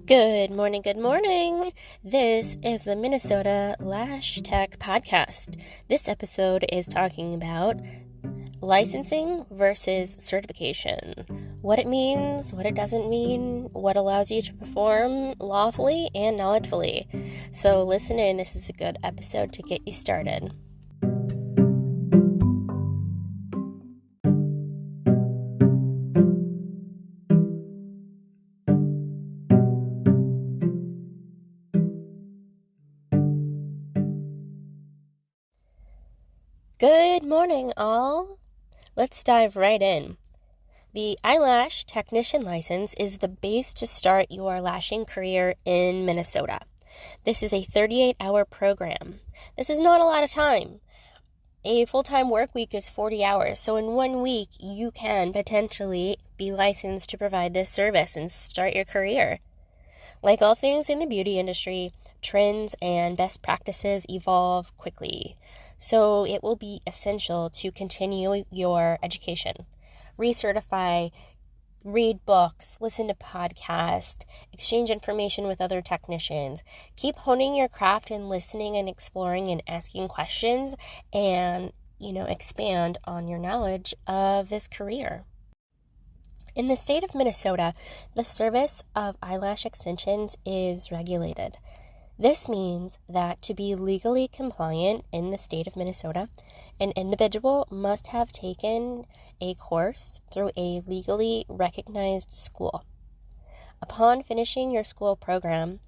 Good morning, good morning. This is the Minnesota Lash Tech Podcast. This episode is talking about licensing versus certification. What it means, what it doesn't mean, what allows you to perform lawfully and knowledgefully. So listen in, this is a good episode to get you started. Good morning, all. Let's dive right in. The Eyelash Technician License is the base to start your lashing career in Minnesota. This is a 38-hour program. This is not a lot of time. A full-time work week is 40 hours, so in 1 week, you can potentially be licensed to provide this service and start your career. Like all things in the beauty industry, trends and best practices evolve quickly. So it will be essential to continue your education. Recertify, read books, listen to podcasts, exchange information with other technicians. Keep honing your craft and listening and exploring and asking questions and, expand on your knowledge of this career. In the state of Minnesota, the service of eyelash extensions is regulated. This means that to be legally compliant in the state of Minnesota, an individual must have taken a course through a legally recognized school. Upon finishing your school program,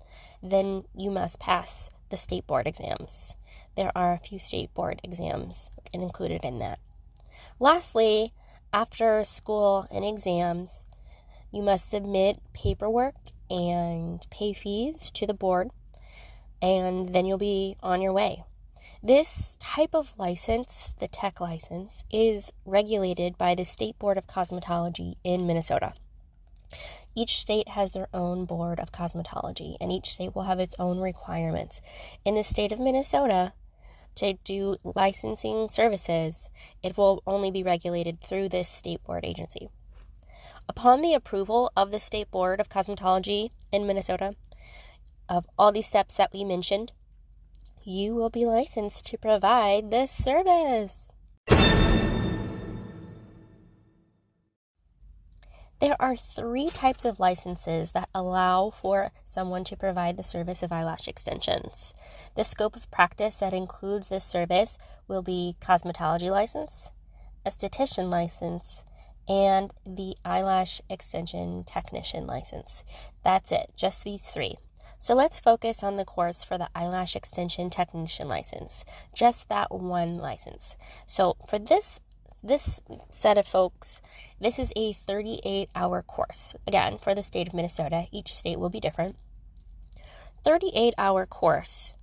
then you must pass the state board exams. There are a few state board exams included in that. Lastly, after school and exams, you must submit paperwork and pay fees to the board, and then you'll be on your way. This type of license, the tech license, is regulated by the State Board of Cosmetology in Minnesota. Each state has their own board of cosmetology, and each state will have its own requirements. In the state of Minnesota, to do licensing services, it will only be regulated through this state board agency. Upon the approval of the State Board of Cosmetology in Minnesota, of all these steps that we mentioned, you will be licensed to provide this service. There are 3 types of licenses that allow for someone to provide the service of eyelash extensions. The scope of practice that includes this service will be cosmetology license, esthetician license, and the eyelash extension technician license. That's it, just these 3. So let's focus on the course for the eyelash extension technician license, just that one license. So for this set of folks, this is a 38-hour course. Again, for the state of Minnesota, each state will be different. 38-hour course.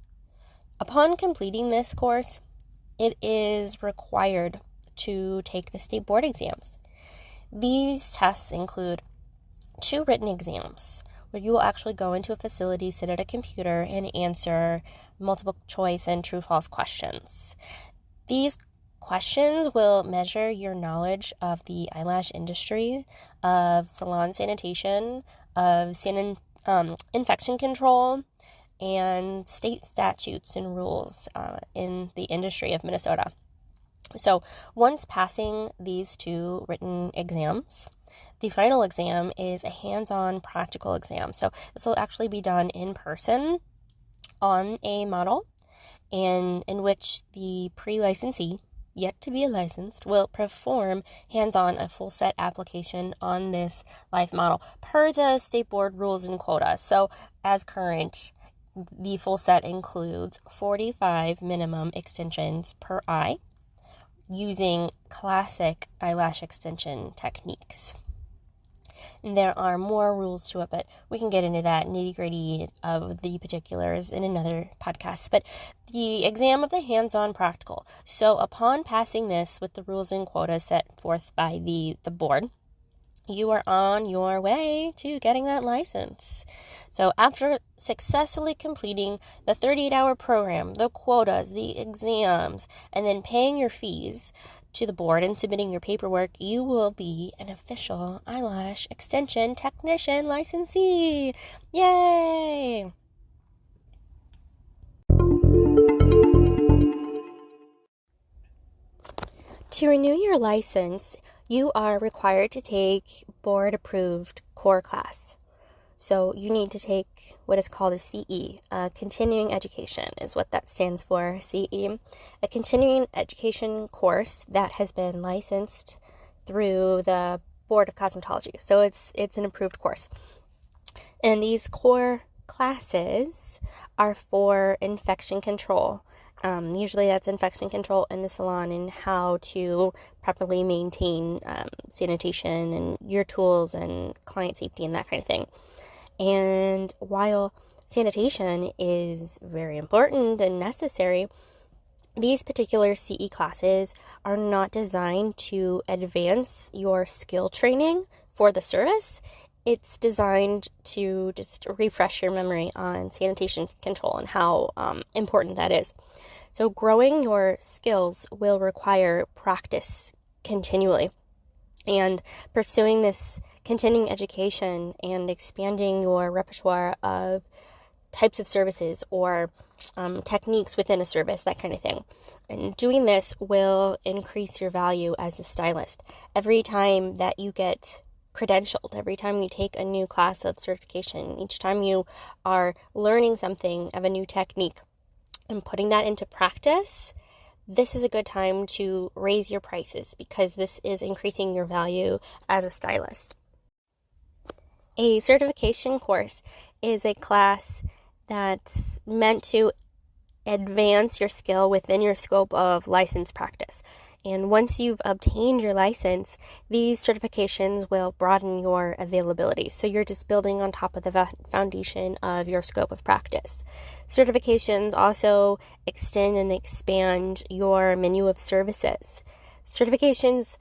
Upon completing this course, it is required to take the state board exams. These tests include 2 written exams, where you will actually go into a facility, sit at a computer, and answer multiple choice and true-false questions. These questions will measure your knowledge of the eyelash industry, of salon sanitation, of infection control, and state statutes and rules in the industry of Minnesota. So once passing these 2 written exams, the final exam is a hands-on practical exam. So this will actually be done in person on a model, and in which the pre-licensee, yet to be licensed, will perform hands-on a full set application on this live model per the state board rules and quotas. So as current, the full set includes 45 minimum extensions per eye using classic eyelash extension techniques. And there are more rules to it, but we can get into that nitty-gritty of the particulars in another podcast. But the exam of the hands-on practical. So upon passing this with the rules and quotas set forth by the board, you are on your way to getting that license. So after successfully completing the 38-hour program, the quotas, the exams, and then paying your fees to the board and submitting your paperwork, you will be an official eyelash extension technician licensee. Yay! To renew your license, you are required to take board-approved core class. So you need to take what is called a CE, continuing education is what that stands for, CE, a continuing education course that has been licensed through the Board of Cosmetology. So it's an approved course. And these core classes are for infection control. Usually that's infection control in the salon and how to properly maintain sanitation and your tools and client safety and that kind of thing. And while sanitation is very important and necessary, these particular CE classes are not designed to advance your skill training for the service. It's designed to just refresh your memory on sanitation control and how important that is. So growing your skills will require practice continually. And pursuing this continuing education and expanding your repertoire of types of services or techniques within a service, that kind of thing. And doing this will increase your value as a stylist. Every time that you get credentialed, every time you take a new class of certification, each time you are learning something of a new technique and putting that into practice, this is a good time to raise your prices because this is increasing your value as a stylist. A certification course is a class that's meant to advance your skill within your scope of license practice. And once you've obtained your license, these certifications will broaden your availability. So you're just building on top of the foundation of your scope of practice. Certifications also extend and expand your menu of services. Certifications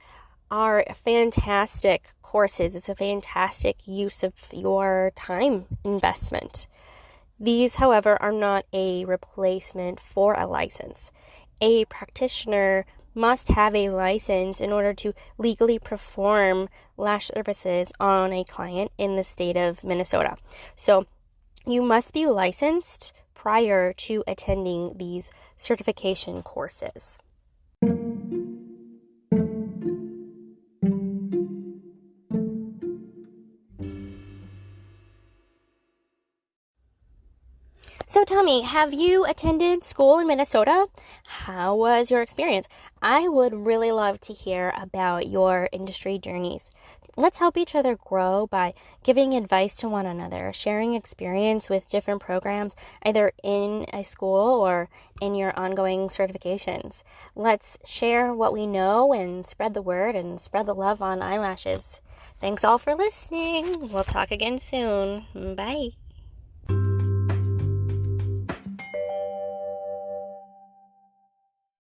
are fantastic courses. It's a fantastic use of your time investment. These, however, are not a replacement for a license. A practitioner must have a license in order to legally perform lash services on a client in the state of Minnesota. So you must be licensed prior to attending these certification courses. So tell me, have you attended school in Minnesota? How was your experience? I would really love to hear about your industry journeys. Let's help each other grow by giving advice to one another, sharing experience with different programs, either in a school or in your ongoing certifications. Let's share what we know and spread the word and spread the love on eyelashes. Thanks all for listening. We'll talk again soon. Bye.